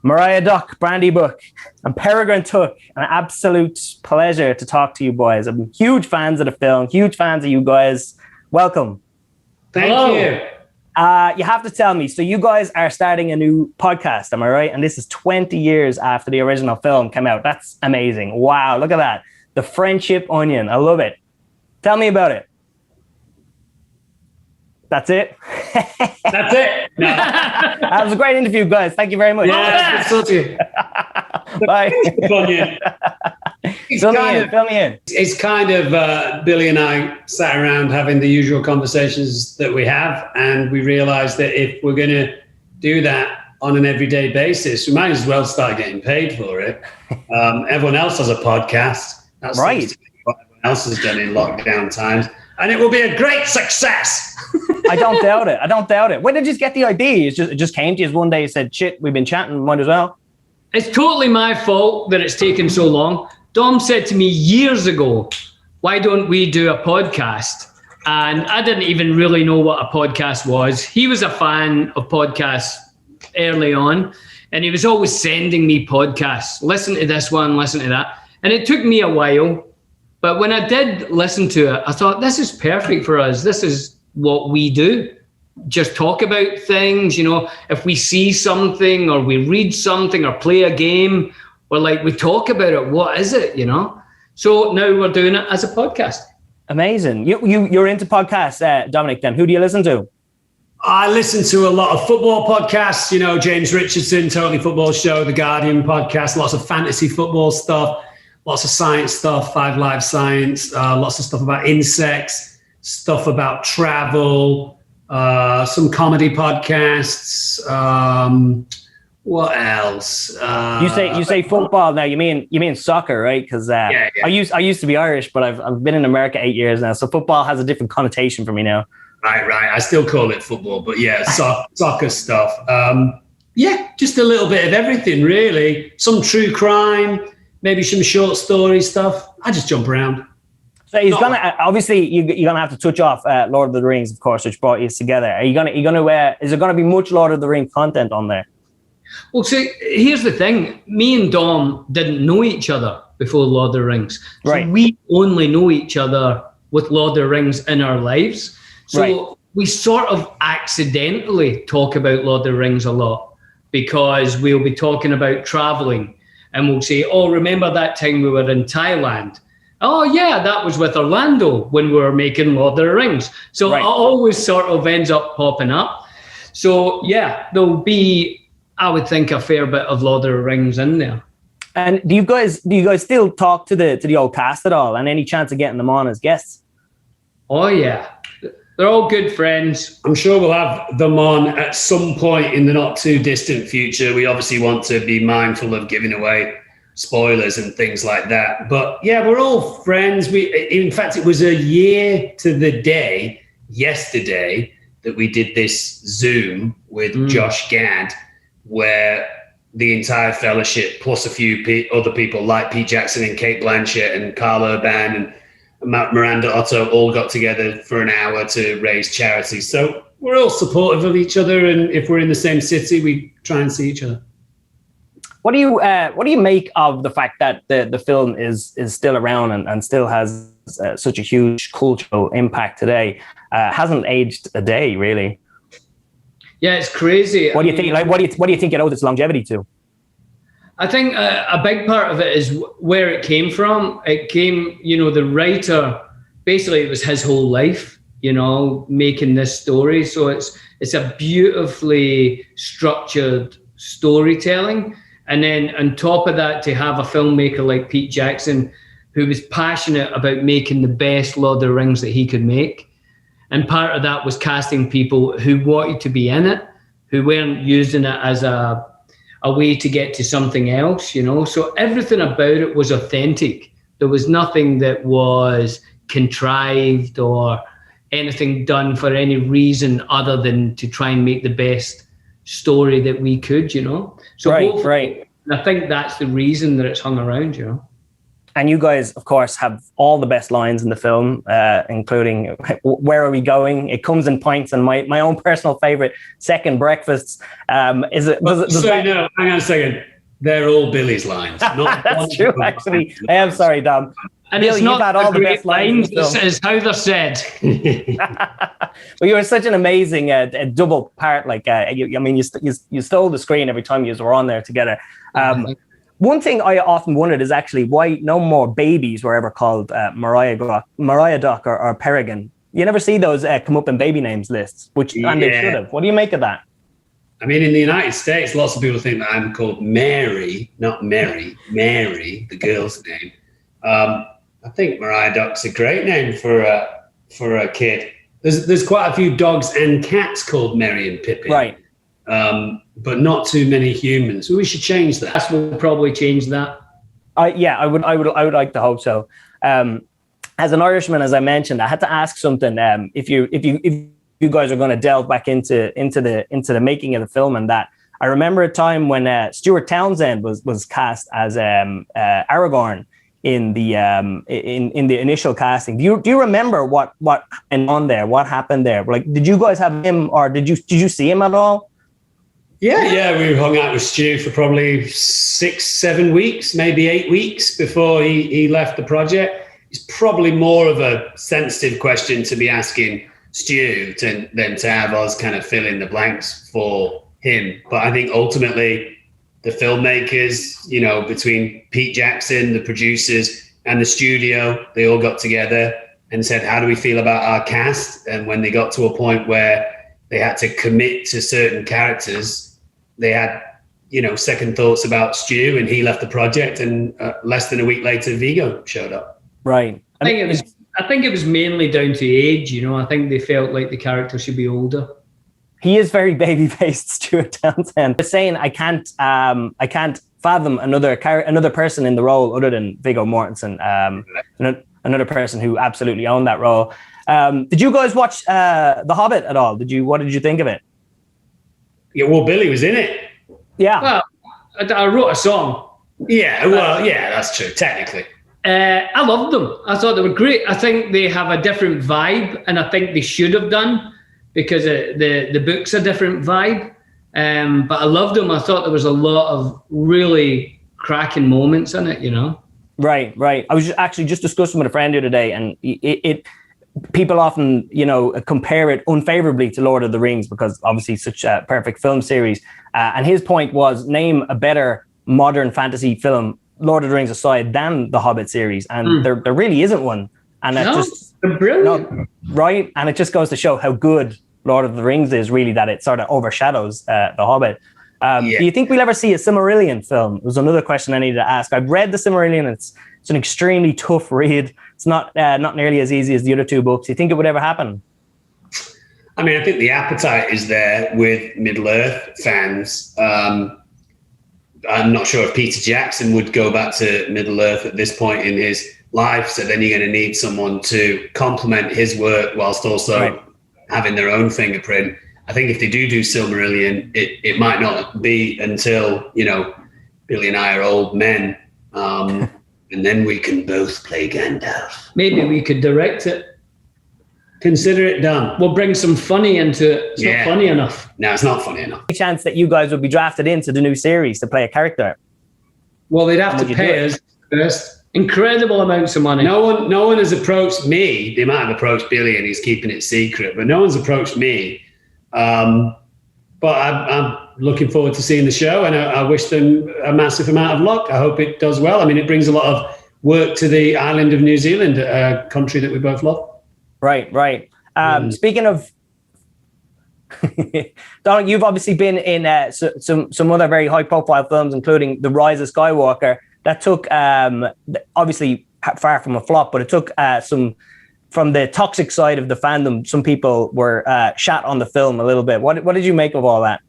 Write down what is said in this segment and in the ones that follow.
Mariah Duck, Brandy Book, and Peregrine Took. An absolute pleasure to talk to you boys. I'm huge fans of the film, huge fans of you guys. Welcome. Thank you. You have to tell me, so you guys are starting a new podcast, am I right? And this is 20 years after the original film came out. That's amazing. Wow, look at that. The Friendship Onion. I love it. Tell me about it. That's it? That's it. No. That was a great interview, guys. Thank you very much. Yeah, good to you. Bye. Fill me in. It's kind of Billy and I sat around having the usual conversations that we have, and we realized that if we're going to do that on an everyday basis, we might as well start getting paid for it. Everyone else has a podcast. That's right. What everyone else has done in lockdown times, and it will be a great success. I don't doubt it. When did you get the idea? It just came to you one day. You said, "Shit, we've been chatting. Might as well." It's totally my fault that it's taken so long. Dom said to me years ago, "Why don't we do a podcast?" And I didn't even really know what a podcast was. He was a fan of podcasts early on, and he was always sending me podcasts. Listen to this one, listen to that. And it took me a while. But when I did listen to it, I thought, this is perfect for us. This is what we do. Just talk about things, you know, if we see something or we read something or play a game, or like we talk about it, what is it, you know? So now we're doing it as a podcast. Amazing. You're into podcasts, Dominic, then. Who do you listen to? I listen to a lot of football podcasts, you know, James Richardson, Totally Football Show, The Guardian podcast, lots of fantasy football stuff, lots of science stuff, 5 Live Science, lots of stuff about insects, stuff about travel, some comedy podcasts. What else? You say football now. You mean soccer, right? Because yeah. I used to be Irish, but I've been in America 8 years now, so football has a different connotation for me now. Right. I still call it football, but yeah, soccer stuff. Yeah, just a little bit of everything, really. Some true crime, maybe some short story stuff. I just jump around. So he's obviously you're gonna have to touch off Lord of the Rings, of course, which brought you together. Is there gonna be much Lord of the Rings content on there? Well, see, here's the thing. Me and Dom didn't know each other before Lord of the Rings. So right. We only know each other with Lord of the Rings in our lives. So we sort of accidentally talk about Lord of the Rings a lot because we'll be talking about traveling and we'll say, oh, remember that time we were in Thailand? Oh, yeah, that was with Orlando when we were making Lord of the Rings. So it always sort of ends up popping up. So, yeah, there'll be, I would think, a fair bit of Lord of the Rings in there. And do you guys still talk to the old cast at all? And any chance of getting them on as guests? Oh, yeah. They're all good friends. I'm sure we'll have them on at some point in the not too distant future. We obviously want to be mindful of giving away spoilers and things like that. But yeah, we're all friends. In fact, it was a year to the day yesterday that we did this Zoom with Josh Gad, where the entire fellowship plus a few other people like Pete Jackson and Kate Blanchett and Carl Urban and Miranda Otto all got together for an hour to raise charity. So we're all supportive of each other, and if we're in the same city, we try and see each other. What do you make of the fact that the film is still around and still has such a huge cultural impact today? Hasn't aged a day, really. Yeah, it's crazy. What do you think? Like, what do you think it owes its longevity to? I think a big part of it is where it came from. It came, the writer, basically it was his whole life, making this story. So it's a beautifully structured storytelling. And then on top of that, to have a filmmaker like Pete Jackson, who was passionate about making the best Lord of the Rings that he could make. And part of that was casting people who wanted to be in it, who weren't using it as a way to get to something else, So everything about it was authentic. There was nothing that was contrived or anything done for any reason other than to try and make the best story that we could, So right. I think that's the reason that it's hung around, And you guys, of course, have all the best lines in the film, including "Where are we going?" It comes in pints, and my own personal favorite, "Second breakfasts." Is it? No, hang on a second. They're all Billy's lines. Not That's true, actually. I am sorry, Dom. And Bill, it's not you've had all the best lines. This is how they're said. Well, you were such an amazing double part. Like, you stole the screen every time you were on there together. One thing I often wondered is actually why no more babies were ever called Mariah Doc or Peregrine. You never see those come up in baby names lists, and they should have. What do you make of that? I mean, in the United States, lots of people think that I'm called Mary, not Mary. Mary, the girl's name. I think Mariah Doc's a great name for a kid. There's quite a few dogs and cats called Mary and Pippin, right? But not too many humans. We should change that. We'll probably change that. I would like to hope so. As an Irishman, as I mentioned, I had to ask something. If you guys are going to delve back into the making of the film, and that I remember a time when Stuart Townsend was cast as Aragorn in the initial casting. Do you remember what happened there? Like, did you guys have him, or did you see him at all? Yeah, we hung out with Stu for probably 6-7 weeks, maybe 8 weeks before he left the project. It's probably more of a sensitive question to be asking Stu than to have us kind of fill in the blanks for him. But I think ultimately the filmmakers, between Pete Jackson, the producers, and the studio, they all got together and said, how do we feel about our cast? And when they got to a point where they had to commit to certain characters, they had, second thoughts about Stu, and he left the project, and less than a week later, Viggo showed up. Right. I think it was mainly down to age. I think they felt like the character should be older. He is very baby-faced, Stuart Townsend. I was saying I can't fathom another person in the role other than Viggo Mortensen. Another person who absolutely owned that role. Did you guys watch The Hobbit at all? What did you think of it? Yeah, well, Billy was in it. Yeah. Well, I wrote a song. Yeah, well, yeah, that's true, technically. I loved them. I thought they were great. I think they have a different vibe, and I think they should have done, because the book's a different vibe. But I loved them. I thought there was a lot of really cracking moments in it, Right. I was actually just discussing with a friend the other day, and people often, compare it unfavorably to Lord of the Rings because obviously such a perfect film series. And his point was, name a better modern fantasy film, Lord of the Rings aside, than the Hobbit series. And there really isn't one. And they're brilliant. Right. And it just goes to show how good Lord of the Rings is, really, that it sort of overshadows the Hobbit. Do you think we'll ever see a Silmarillion film? It was another question I needed to ask. I've read the Silmarillion. It's an extremely tough read. It's not nearly as easy as the other two books. Do you think it would ever happen? I mean, I think the appetite is there with Middle-earth fans. I'm not sure if Peter Jackson would go back to Middle-earth at this point in his life. So then you're going to need someone to complement his work whilst also having their own fingerprint. I think if they do Silmarillion, it might not be until, Billy and I are old men. And then we can both play Gandalf. Maybe we could direct it. Consider it done. We'll bring some funny into it. It's not funny enough. No, it's not funny enough. Any chance that you guys would be drafted into the new series to play a character? Well, they'd have to pay us first incredible amounts of money. No one has approached me. They might have approached Billy and he's keeping it secret, but no one's approached me. But I'm looking forward to seeing the show, and I wish them a massive amount of luck. I hope it does well. I mean, it brings a lot of work to the island of New Zealand, a country that we both love. Right. Speaking of, Dominic, you've obviously been in some other very high-profile films, including The Rise of Skywalker. That took, obviously, far from a flop, but it took some, from the toxic side of the fandom, some people were shat on the film a little bit. What did you make of all that?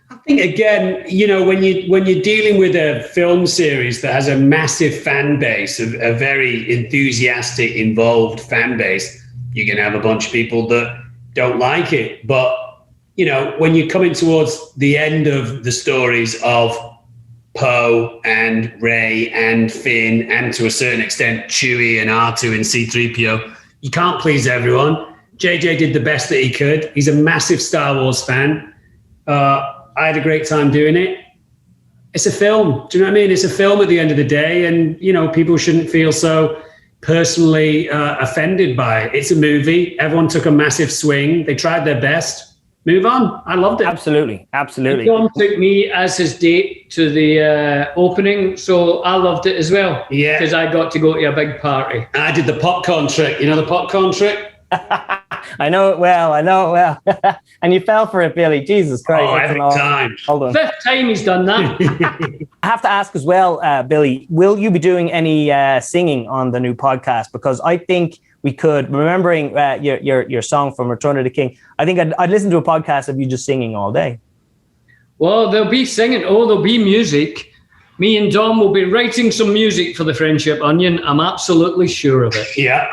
I think, again, when you're dealing with a film series that has a massive fan base, a very enthusiastic, involved fan base, you're going to have a bunch of people that don't like it. But, when you're coming towards the end of the stories of Poe and Rey and Finn and to a certain extent Chewie and R2 and C-3PO. You can't please everyone. JJ did the best that he could. He's a massive Star Wars fan. I had a great time doing it. It's a film. Do you know what I mean? It's a film at the end of the day, and people shouldn't feel so personally offended by it. It's a movie. Everyone took a massive swing. They tried their best. Move on. I loved it. Absolutely. And John took me as his date to the opening, so I loved it as well. Yeah. Because I got to go to a big party. I did the popcorn trick. You know the popcorn trick? I know it well. And you fell for it, Billy. Jesus Christ. Oh, every time. Hold on. 5th time he's done that. I have to ask as well, Billy, will you be doing any singing on the new podcast? Because I think we could, remembering your song from Return of the King, I think I'd listen to a podcast of you just singing all day. Well, they'll be singing. There'll be music. Me and Dom will be writing some music for the Friendship Onion. I'm absolutely sure of it. Yeah.